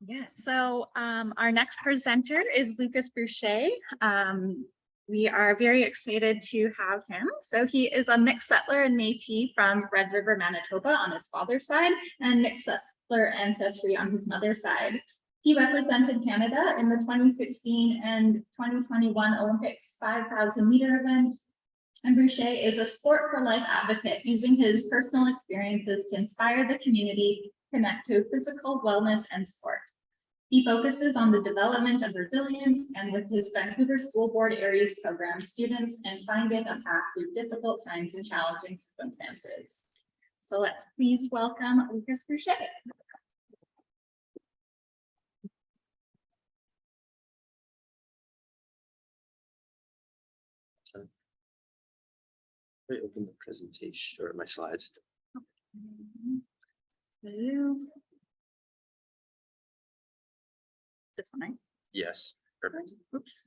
Yes, so our next presenter is Lucas Bruchet. We are very excited to have him. So he is a mixed settler and Métis from Red River, Manitoba on his father's side and mixed settler ancestry on his mother's side. He represented Canada in the 2016 and 2021 Olympics 5,000 meter event. And Bruchet is a sport for life advocate, using his personal experiences to inspire the community, connect to physical wellness and sport. He focuses on the development of resilience, and with his Vancouver School Board ARIES program, students and finding a path through difficult times and challenging circumstances. So let's please welcome Lucas Bruchet. Let me open the presentation or my slides. This one, right? Yes, perfect. Oops.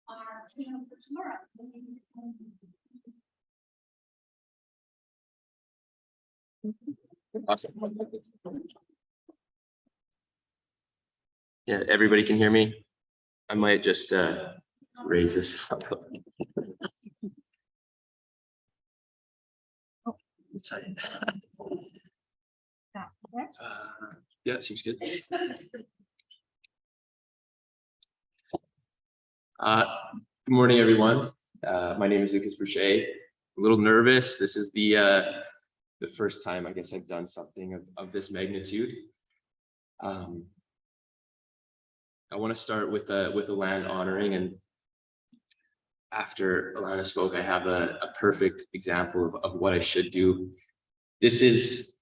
Our keynote for tomorrow. Awesome. Yeah, everybody can hear me. I might just raise this up. Yeah, it seems good. Good morning, everyone. My name is Lucas Bruchet. A little nervous. This is the first time I guess I've done something of this magnitude. I want to start with a land honoring, and after Alana spoke, I have a perfect example of what I should do. This is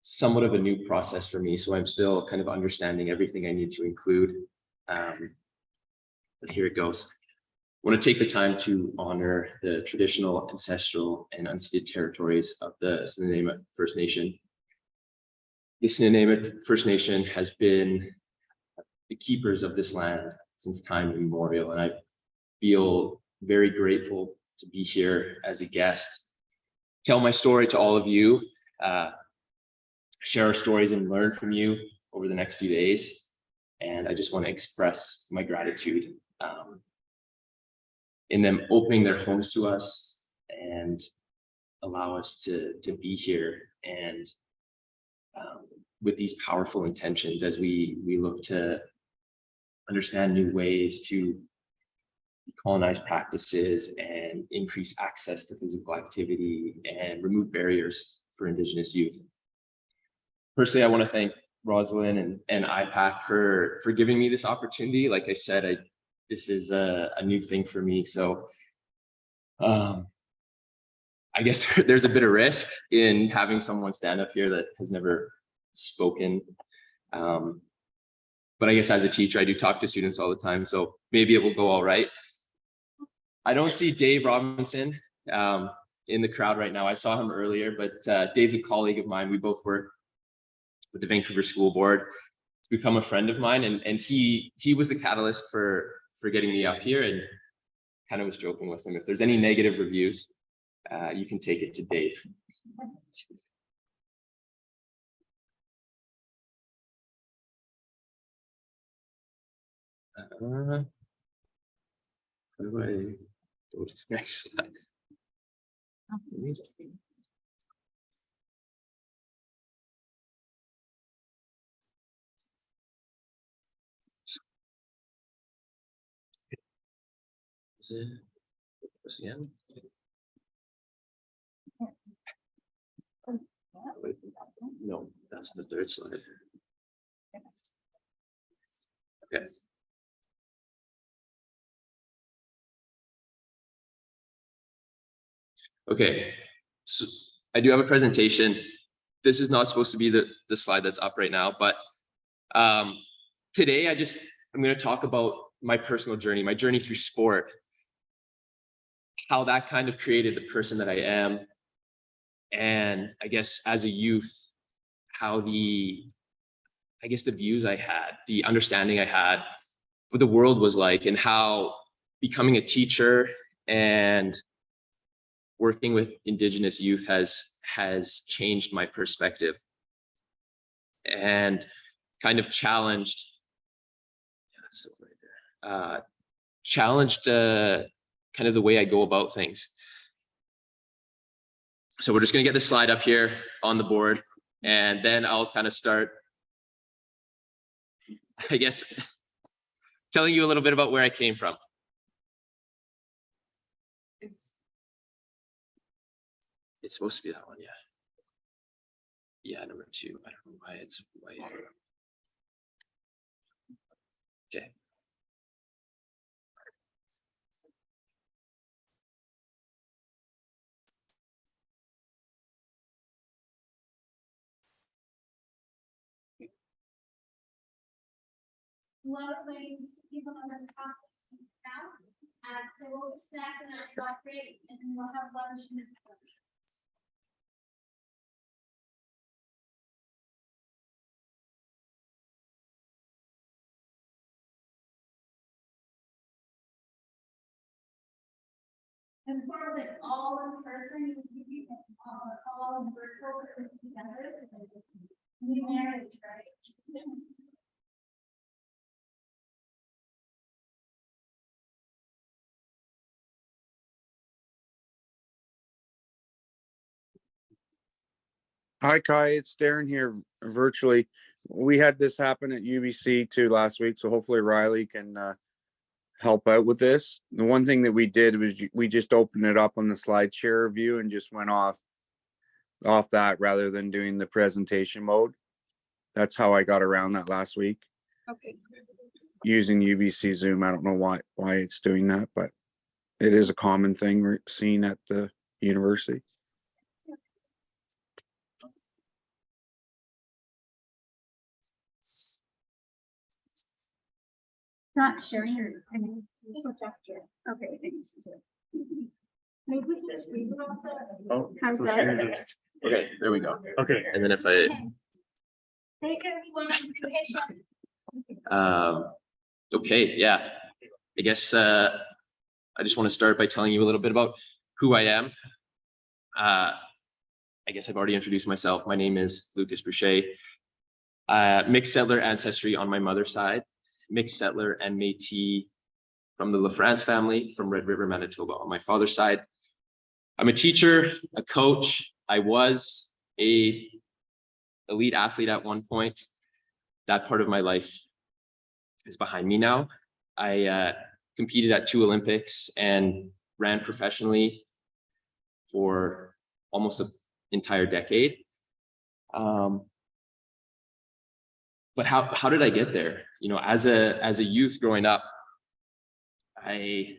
somewhat of a new process for me, so I'm still kind of understanding everything I need to include. But here it goes. I want to take the time to honor the traditional, ancestral, and unceded territories of the Snuneymuxw First Nation. The Snuneymuxw First Nation has been the keepers of this land since time immemorial, and I feel very grateful to be here as a guest, tell my story to all of you, share our stories and learn from you over the next few days. And I just want to express my gratitude in them opening their homes to us and allow us to be here and with these powerful intentions as we look to understand new ways to colonize practices and increase access to physical activity and remove barriers for Indigenous youth. Personally, I want to thank Rosalind and IPAC for giving me this opportunity. Like I said, this is a new thing for me. So I guess there's a bit of risk in having someone stand up here that has never spoken. But I guess as a teacher, I do talk to students all the time, so maybe it will go all right. I don't see Dave Robinson in the crowd right now. I saw him earlier, but Dave's a colleague of mine. We both work with the Vancouver School Board. He's become a friend of mine, and he was the catalyst for getting me up here, and kind of was joking with him. If there's any negative reviews, you can take it to Dave. How do I go to the next slide? Is it again? Wait, no, that's the third slide. Okay. Okay, so I do have a presentation. This is not supposed to be the slide that's up right now, but today I'm going to talk about my personal journey, my journey through sport. how that kind of created the person that I am. And I guess as a youth, how the views I had, the understanding I had what the world was like, and how becoming a teacher and working with Indigenous youth has changed my perspective and kind of challenged kind of the way I go about things. So we're just going to get this slide up here on the board, and then I'll kind of start, I guess, telling you a little bit about where I came from. It's supposed to be that one, yeah. Yeah, number 2. I don't know why it's white. Okay. A lot of ways to keep them on the top now. There will be snacks and a block break, and then we'll have lunch and and for like all in person, you can all in virtual together. New marriage, right? Hi, Kai. It's Darren here virtually. We had this happen at UBC too last week, so hopefully Riley can help out with this. The one thing that we did was we just opened it up on the slide share view and just went off that rather than doing the presentation mode. That's how I got around that last week. Okay. Using UBC Zoom. I don't know why it's doing that, but it is a common thing we're seeing at the university. Not sharing your projector. Okay, thanks. Maybe just leave it off the. Oh, How's that? Okay, there we go. okay. And then if I, Hey, everyone. Hey, Sean. okay, yeah. I guess I just want to start by telling you a little bit about who I am. I guess I've already introduced myself. My name is Lucas Bruchet. Mixed settler ancestry on my mother's side, mixed settler and Métis from the LaFrance family from Red River, Manitoba on my father's side. I'm a teacher, a coach. I was a elite athlete at one point. That part of my life is behind me now. I competed at 2 Olympics and ran professionally for almost an entire decade. But how did I get there? You know, as a youth growing up, I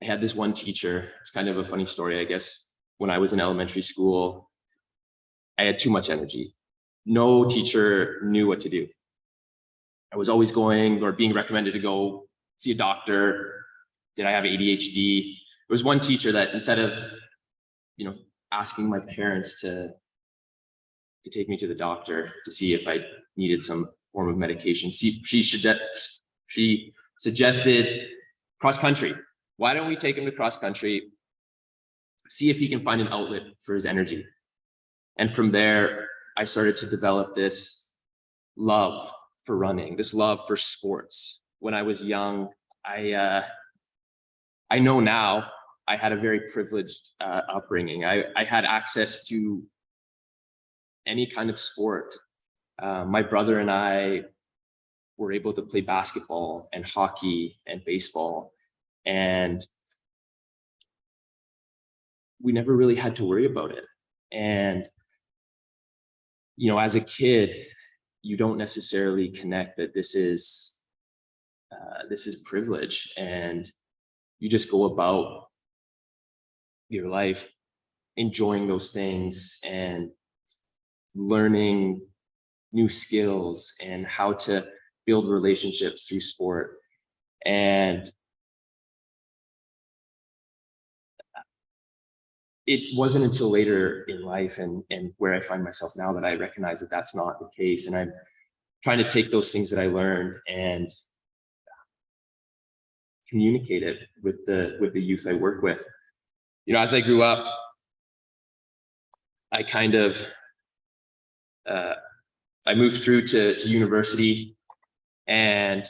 had this one teacher. It's kind of a funny story, I guess. When I was in elementary school, I had too much energy. No teacher knew what to do. I was always going or being recommended to go see a doctor. Did I have ADHD? There was one teacher that instead of, you know, asking my parents to take me to the doctor to see if I needed some form of medication, she suggested cross country. Why don't we take him to cross country, see if he can find an outlet for his energy? And from there, I started to develop this love for running, this love for sports. When I was young, I know now I had a very privileged upbringing. I had access to any kind of sport. My brother and I were able to play basketball and hockey and baseball, and we never really had to worry about it. And, you know, as a kid, you don't necessarily connect that this is privilege, and you just go about your life enjoying those things and learning new skills and how to build relationships through sport. And it wasn't until later in life and where I find myself now that I recognize that that's not the case. And I'm trying to take those things that I learned and communicate it with the youth I work with. You know, as I grew up, I kind of, I moved through to university, and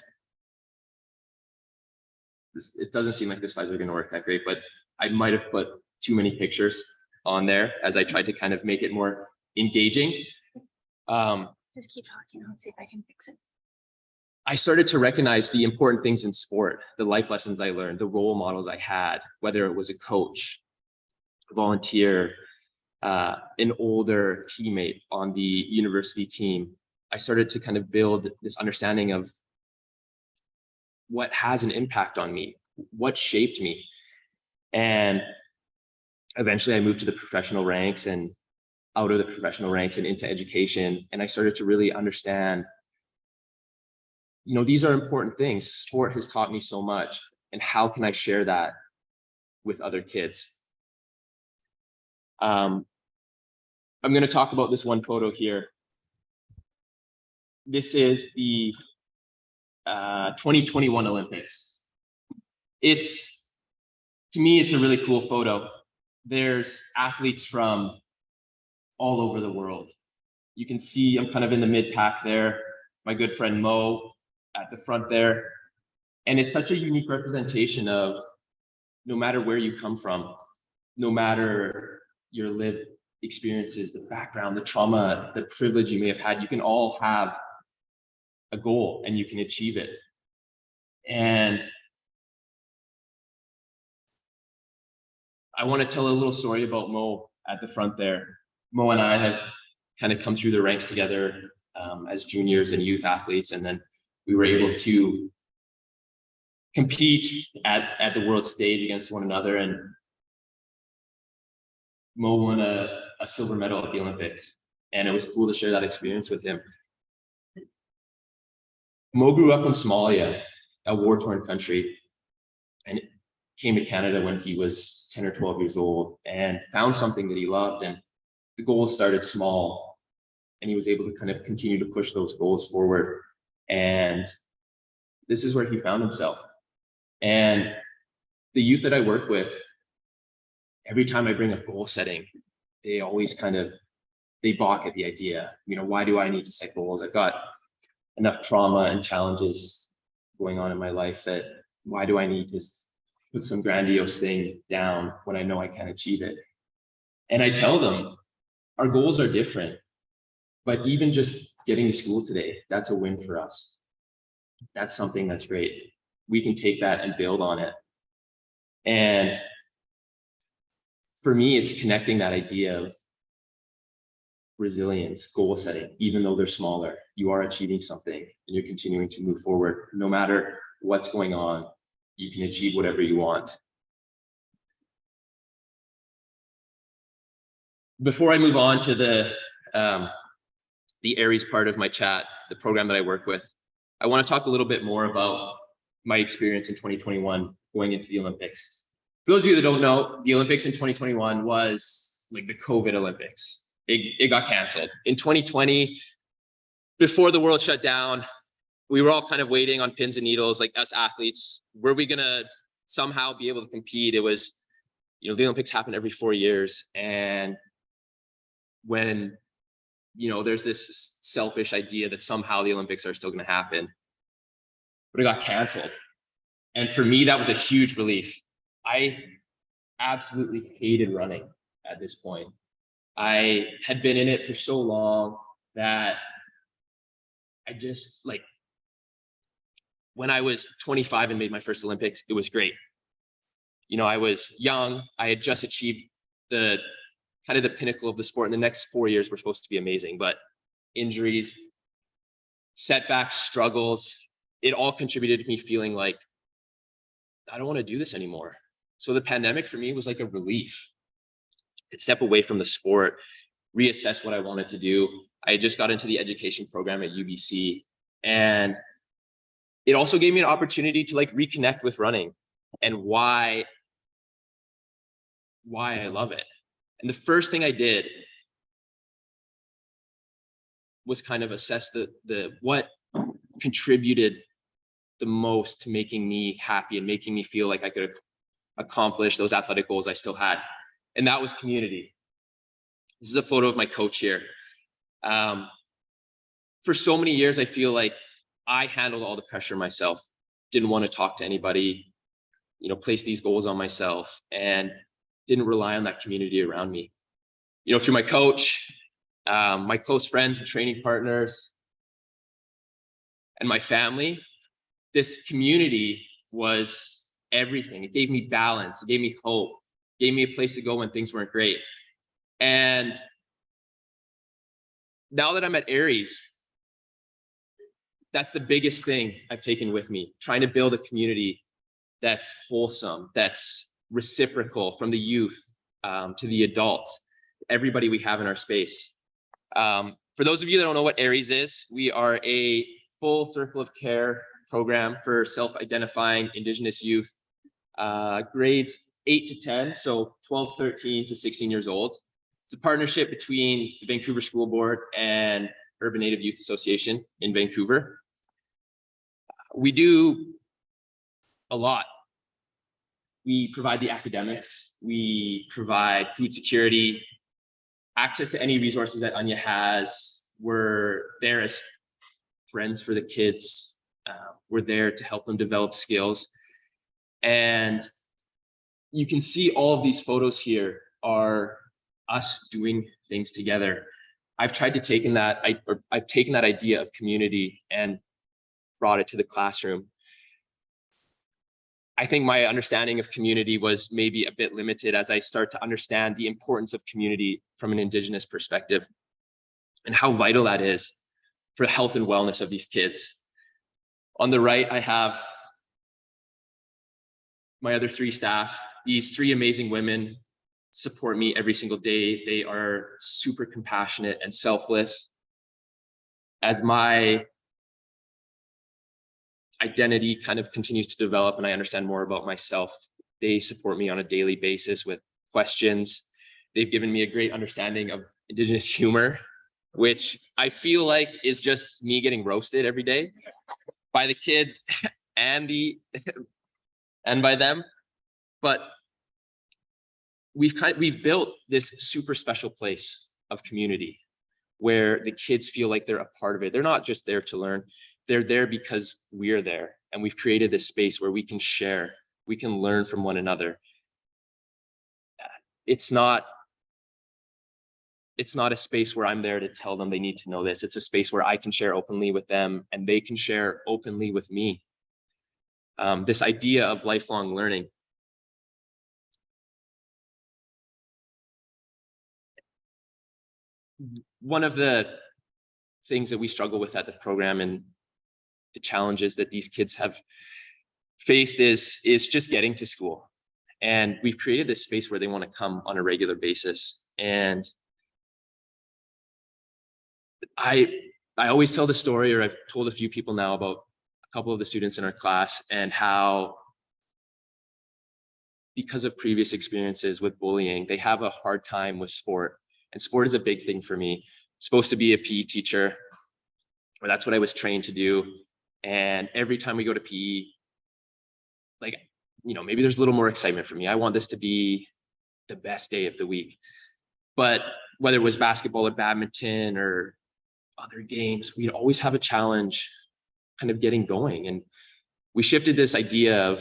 it doesn't seem like the slides are going to work that great, but I might have put too many pictures on there as I tried to kind of make it more engaging. Just keep talking. I'll see if I can fix it. I started to recognize the important things in sport, the life lessons I learned, the role models I had, whether it was a coach, a volunteer, an older teammate on the university team. I started to kind of build this understanding of what has an impact on me, what shaped me. And eventually I moved to the professional ranks and out of the professional ranks and into education. And I started to really understand, you know, these are important things. Sport has taught me so much, and how can I share that with other kids? I'm going to talk about this one photo here. This is the 2021 Olympics. To me, it's a really cool photo. There's athletes from all over the world. You can see I'm kind of in the mid pack there. My good friend Mo at the front there. And it's such a unique representation of no matter where you come from, no matter your lived experiences, the background, the trauma, the privilege you may have had, you can all have a goal and you can achieve it. And I want to tell a little story about Mo at the front there. Mo and I have kind of come through the ranks together as juniors and youth athletes, and then we were able to compete at the world stage against one another. And Mo won a silver medal at the Olympics, and it was cool to share that experience with him. Mo grew up in Somalia, a war-torn country, and came to Canada when he was 10 or 12 years old and found something that he loved. And the goals started small, and he was able to kind of continue to push those goals forward. And this is where he found himself. And the youth that I work with, every time I bring up goal setting, they always they balk at the idea. You know, why do I need to set goals? I've got enough trauma and challenges going on in my life that why do I need to put some grandiose thing down when I know I can achieve it? And I tell them, our goals are different, but even just getting to school today, that's a win for us. That's something that's great. We can take that and build on it. And for me, it's connecting that idea of resilience, goal setting. Even though they're smaller, you are achieving something and you're continuing to move forward. No matter what's going on, you can achieve whatever you want. Before I move on to the ARIES part of my chat, the program that I work with, I want to talk a little bit more about my experience in 2021 going into the Olympics. For those of you that don't know, the Olympics in 2021 was like the COVID Olympics. It got canceled. In 2020, before the world shut down, we were all kind of waiting on pins and needles, like us athletes. Were we gonna somehow be able to compete? It was, you know, the Olympics happen every 4 years. And when, you know, there's this selfish idea that somehow the Olympics are still gonna happen, but it got canceled. And for me, that was a huge relief. I absolutely hated running at this point. I had been in it for so long that I just like, when I was 25 and made my first Olympics, it was great. You know, I was young. I had just achieved the kind of the pinnacle of the sport. And the next 4 years were supposed to be amazing, but injuries, setbacks, struggles, it all contributed to me feeling like, I don't want to do this anymore. So the pandemic for me was like a relief. I'd step away from the sport, reassess what I wanted to do. I just got into the education program at UBC, and it also gave me an opportunity to like reconnect with running and why I love it. And the first thing I did was kind of assess what contributed the most to making me happy and making me feel like I could accomplish those athletic goals I still had. And that was community. This is a photo of my coach here. For so many years, I feel like I handled all the pressure myself, didn't want to talk to anybody, place these goals on myself, and didn't rely on that community around me. Through my coach, my close friends and training partners, and my family, this community was everything. It gave me balance, it gave me hope, it gave me a place to go when things weren't great. And now that I'm at ARIES, that's the biggest thing I've taken with me, trying to build a community that's wholesome, that's reciprocal, from the youth to the adults, everybody we have in our space. For those of you that don't know what ARIES is, we are a full circle of care program for self-identifying Indigenous youth, grades 8 to 10, so 12, 13 to 16 years old. It's a partnership between the Vancouver School Board and Urban Native Youth Association in Vancouver. We do a lot. We provide the academics, we provide food security, access to any resources that Anya has. We're there as friends for the kids. We're there to help them develop skills. And you can see all of these photos here are us doing things together. I've tried to take I've taken that idea of community and brought it to the classroom. I think my understanding of community was maybe a bit limited as I start to understand the importance of community from an Indigenous perspective and how vital that is for the health and wellness of these kids. On the right, I have my other 3 staff. These 3 amazing women support me every single day. They are super compassionate and selfless. As my identity kind of continues to develop and I understand more about myself, they support me on a daily basis with questions. They've given me a great understanding of Indigenous humor, which I feel like is just me getting roasted every day by the kids and by them. But we've built this super special place of community where the kids feel like they're a part of it. They're not just there to learn. They're there because we're there, and we've created this space where we can share, we can learn from one another. It's not a space where I'm there to tell them they need to know this. It's a space where I can share openly with them and they can share openly with me. This idea of lifelong learning. One of the things that we struggle with at the program and the challenges that these kids have faced is just getting to school. And we've created this space where they want to come on a regular basis. And I always tell the story, or I've told a few people now about a couple of the students in our class and how, because of previous experiences with bullying, they have a hard time with sport. And sport is a big thing for me. I'm supposed to be a PE teacher, or that's what I was trained to do. And every time we go to PE, like, maybe there's a little more excitement for me. I want this to be the best day of the week. But whether it was basketball or badminton or other games, we'd always have a challenge kind of getting going. And we shifted this idea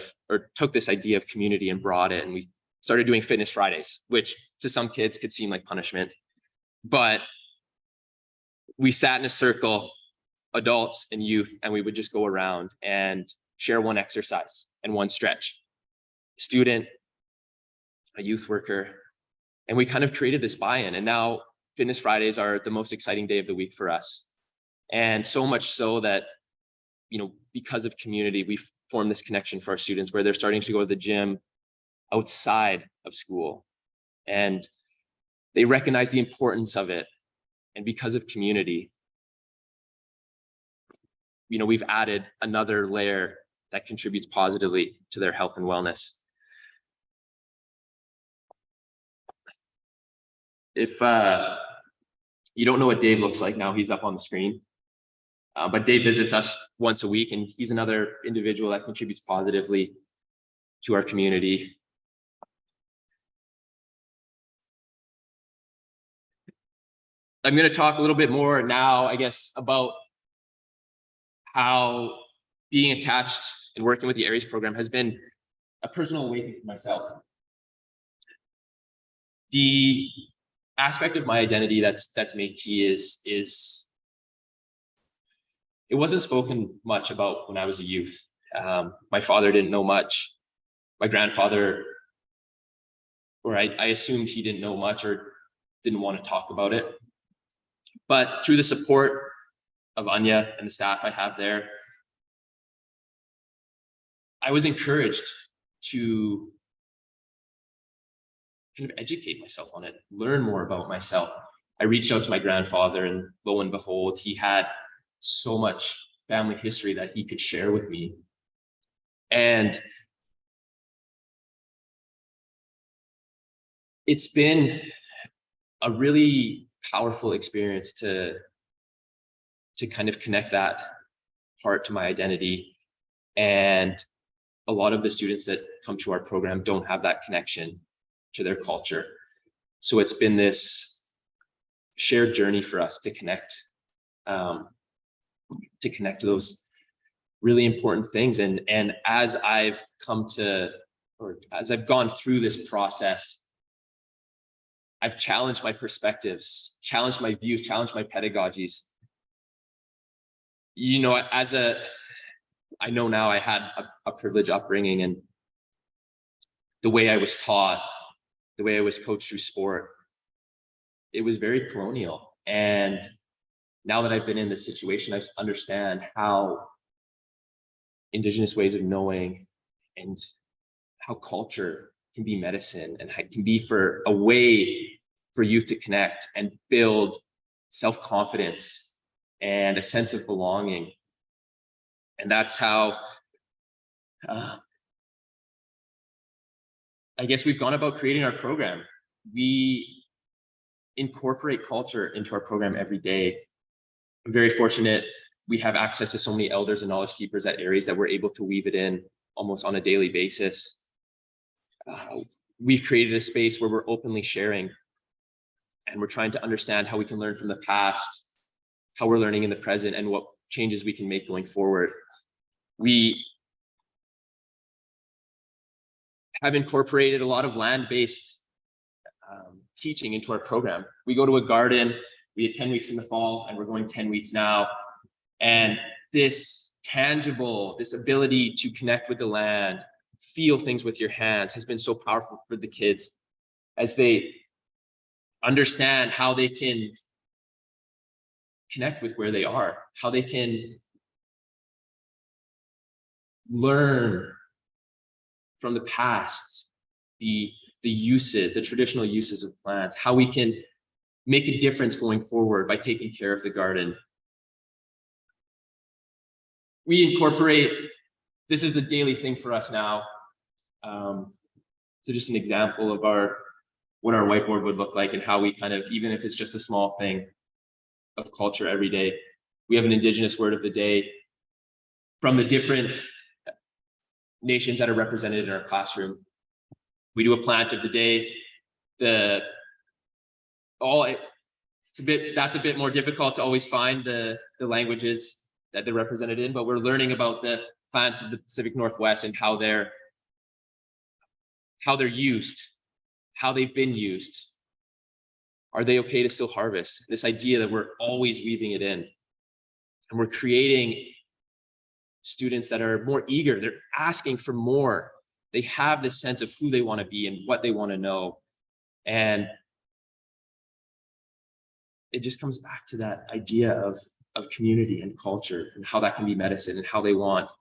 took this idea of community and brought it, and we started doing Fitness Fridays, which to some kids could seem like punishment. But we sat in a circle, adults and youth, and we would just go around and share one exercise and one stretch. Student, a youth worker, and we kind of created this buy-in. And now Fitness Fridays are the most exciting day of the week for us. And so much so that, because of community, we've formed this connection for our students where they're starting to go to the gym outside of school. And they recognize the importance of it. And because of community, we've added another layer that contributes positively to their health and wellness. If you don't know what Dave looks like now, he's up on the screen. But Dave visits us once a week, and he's another individual that contributes positively to our community. I'm going to talk a little bit more now, I guess, about how being attached and working with the ARIES program has been a personal awakening for myself. The aspect of my identity that's Métis is it wasn't spoken much about when I was a youth. My father didn't know much. My grandfather, or I assumed he didn't know much or didn't want to talk about it. But through the support of Anya and the staff I have there, I was encouraged to kind of educate myself on it, learn more about myself. I reached out to my grandfather, and lo and behold, he had so much family history that he could share with me. And it's been a really powerful experience to kind of connect that part to my identity. And a lot of the students that come to our program don't have that connection to their culture. So it's been this shared journey for us to connect those really important things. And as I've come to, or as I've gone through this process, I've challenged my perspectives, challenged my views, challenged my pedagogies. You know, I know now I had a privileged upbringing, and the way I was taught, the way I was coached through sport, it was very colonial. And now that I've been in this situation, I understand how Indigenous ways of knowing and how culture can be medicine, and it can be for a way for youth to connect and build self-confidence and a sense of belonging. And that's how I guess we've gone about creating our program. We incorporate culture into our program every day. I'm very fortunate we have access to so many elders and knowledge keepers at ARIES that we're able to weave it in almost on a daily basis. We've created a space where we're openly sharing, and we're trying to understand how we can learn from the past, how we're learning in the present, and what changes we can make going forward. We have incorporated a lot of land-based teaching into our program. We go to a garden, we had 10 weeks in the fall, and we're going 10 weeks now. And this tangible, this ability to connect with the land, feel things with your hands has been so powerful for the kids as they understand how they can connect with where they are, how they can learn from the past, the uses, the traditional uses of plants, how we can make a difference going forward by taking care of the garden. We incorporate, this is the daily thing for us now. So just an example of what our whiteboard would look like, and how we kind of, even if it's just a small thing of culture every day, we have an Indigenous word of the day from the different nations that are represented in our classroom. We do a plant of the day. That's a bit more difficult to always find the languages that they're represented in, but we're learning about the plants of the Pacific Northwest and how they're used, how they've been used. Are they okay to still harvest? This idea that we're always weaving it in, and we're creating students that are more eager. They're asking for more. They have this sense of who they want to be and what they want to know. And it just comes back to that idea of community and culture, and how that can be medicine, and how they want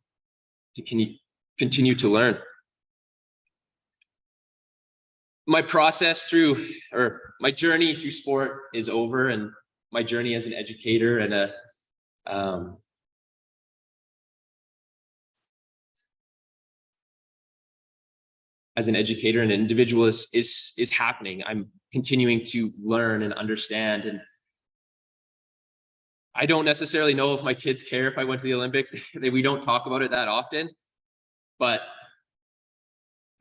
to continue to learn. My process through, or my journey through sport is over, and my journey as an educator and as an educator and an individual is happening. I'm continuing to learn and understand, and I don't necessarily know if my kids care if I went to the Olympics. We don't talk about it that often, but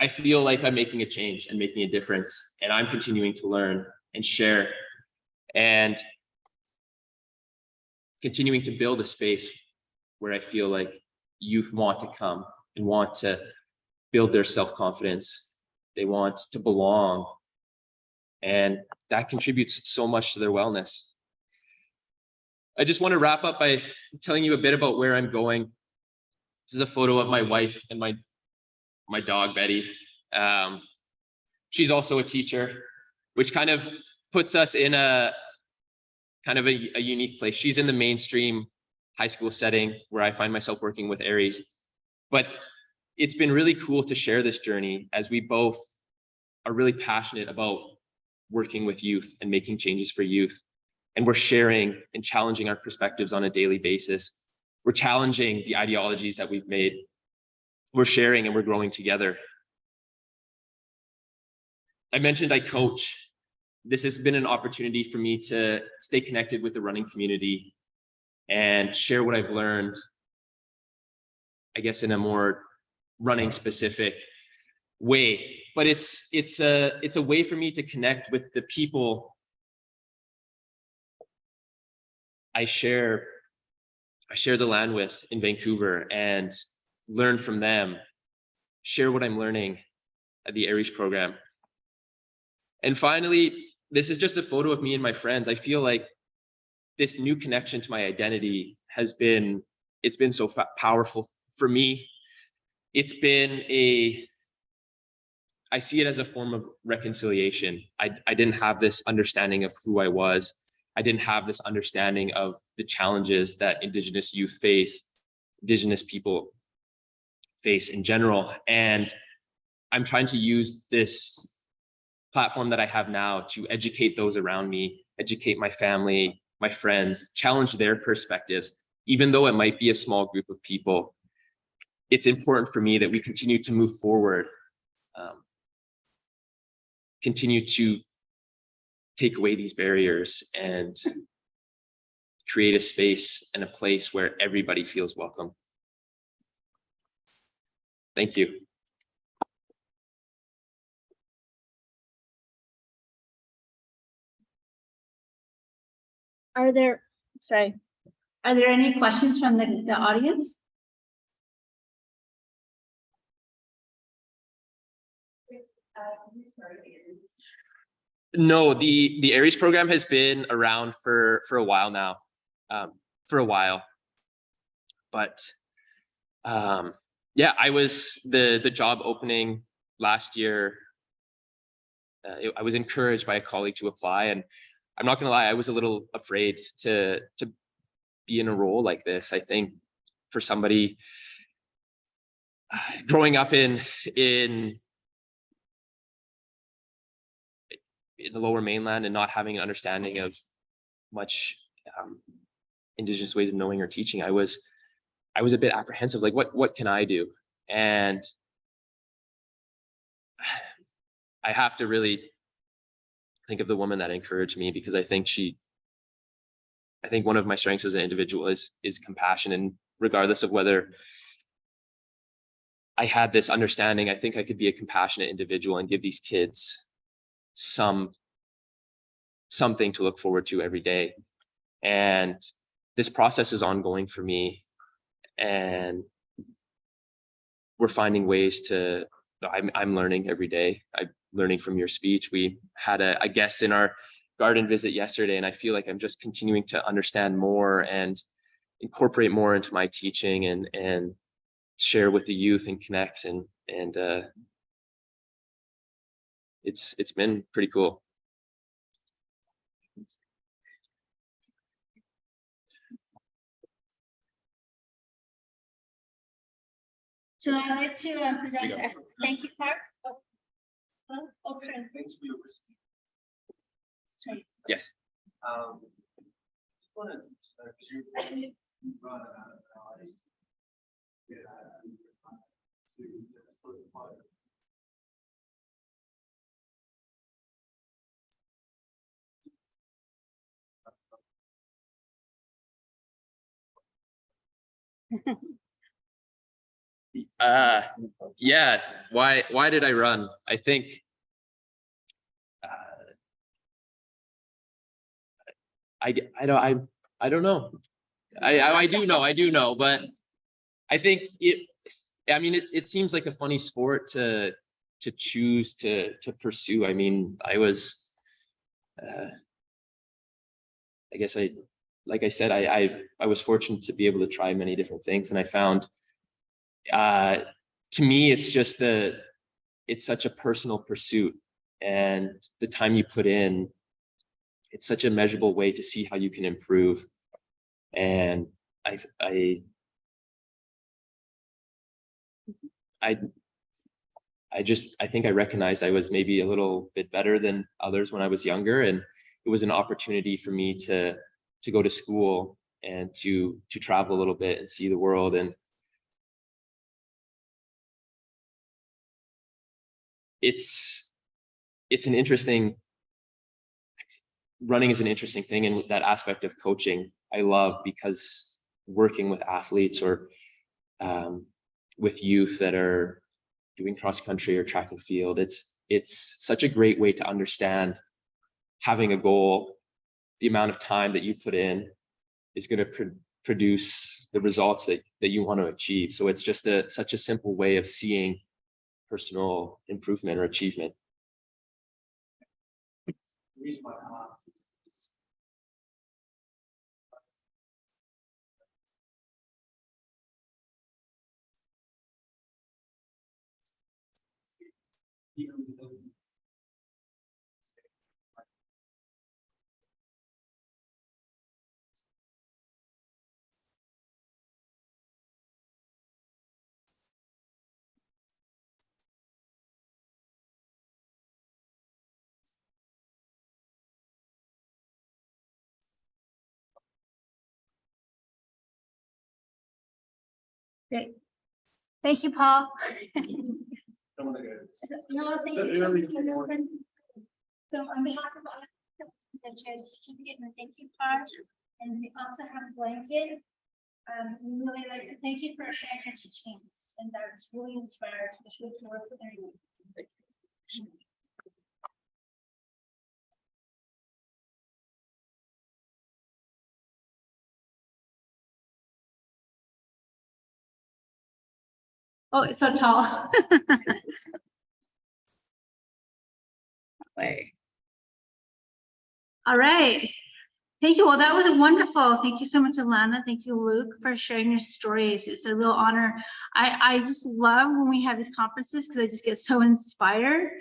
I feel like I'm making a change and making a difference, and I'm continuing to learn and share and continuing to build a space where I feel like youth want to come and want to build their self-confidence. They want to belong, and that contributes so much to their wellness. I just want to wrap up by telling you a bit about where I'm going. This is a photo of my wife and my dog, Betty. She's also a teacher, which kind of puts us in a unique place. She's in the mainstream high school setting where I find myself working with ARIES. But it's been really cool to share this journey as we both are really passionate about working with youth and making changes for youth. And we're sharing and challenging our perspectives on a daily basis. We're challenging the ideologies that we've made. We're sharing and we're growing together. I mentioned I coach. This has been an opportunity for me to stay connected with the running community and share what I've learned, I guess, in a more running specific way. But it's a way for me to connect with the people I share the land with in Vancouver and learn from them, share what I'm learning at the ARIES program. And finally, this is just a photo of me and my friends. I feel like this new connection to my identity it's been so powerful for me. I see it as a form of reconciliation. I didn't have this understanding of who I was. I didn't have this understanding of the challenges that Indigenous youth face, Indigenous people face in general. And I'm trying to use this platform that I have now to educate those around me, educate my family, my friends, challenge their perspectives. Even though it might be a small group of people, it's important for me that we continue to move forward, continue to take away these barriers and create a space and a place where everybody feels welcome. Thank you. Are there any questions from the audience? No, the ARIES program has been around for a while now, but yeah, I was the job opening last year. I was encouraged by a colleague to apply, and I'm not gonna lie, I was a little afraid to be in a role like this. I think for somebody growing up in the Lower Mainland and not having an understanding of much Indigenous ways of knowing or teaching, I was a bit apprehensive. Like, what can I do? And I have to really think of the woman that encouraged me, because I think one of my strengths as an individual is compassion. And regardless of whether I had this understanding, I think I could be a compassionate individual and give these kids something to look forward to every day. And this process is ongoing for me, and we're finding ways to, I'm learning every day. I'm learning from your speech. We had a guest in our garden visit yesterday, and I feel like I'm just continuing to understand more and incorporate more into my teaching and share with the youth and connect, and it's been pretty cool. So I'd like to present. Thank you, Clark. Sorry. Thanks for your wisdom. Sorry. Yes. Just wanted to, you brought out ARIES. Yeah. Why did I run? I think I don't know. I do know, but I think it seems like a funny sport to choose to pursue. I mean, I was I guess like I said, I was fortunate to be able to try many different things, and I found to me it's just it's such a personal pursuit, and the time you put in, it's such a measurable way to see how you can improve. And I think I recognized I was maybe a little bit better than others when I was younger, and it was an opportunity for me to go to school and to travel a little bit and see the world. And it's an interesting, running is an interesting thing, and that aspect of coaching I love, because working with athletes or with youth that are doing cross country or track and field, it's such a great way to understand having a goal. The amount of time that you put in is going to produce the results that you want to achieve. So it's just such a simple way of seeing personal improvement or achievement. The reason why I asked is Great. Thank you, Paul. someone that No, thank you. So on behalf of all such as certificate and thank you card, and we also have a blanket. We really like to thank you for sharing your teachings, and that was really inspired, especially to work with everyone. Oh, it's so tall. Wait. All right. Thank you. Well, that was wonderful. Thank you so much, Alana. Thank you, Luke, for sharing your stories. It's a real honor. I just love when we have these conferences, because I just get so inspired,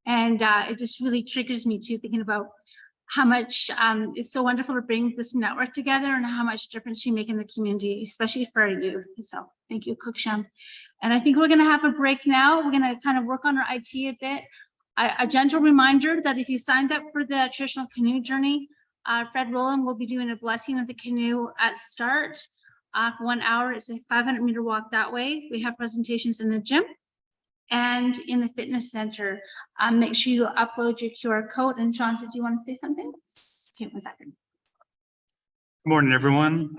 and it just really triggers me too, thinking about how much it's so wonderful to bring this network together, and how much difference you make in the community, especially for our youth. So thank you, Cooksham. And I think we're going to have a break now. We're going to kind of work on our IT a bit. A gentle reminder that if you signed up for the traditional canoe journey, Fred Rowland will be doing a blessing of the canoe at start for 1 hour. It's a 500-meter walk that way. We have presentations in the gym and in the fitness center. Make sure you upload your QR code. And Sean, did you want to say something? Okay, 1 second. Good morning, everyone.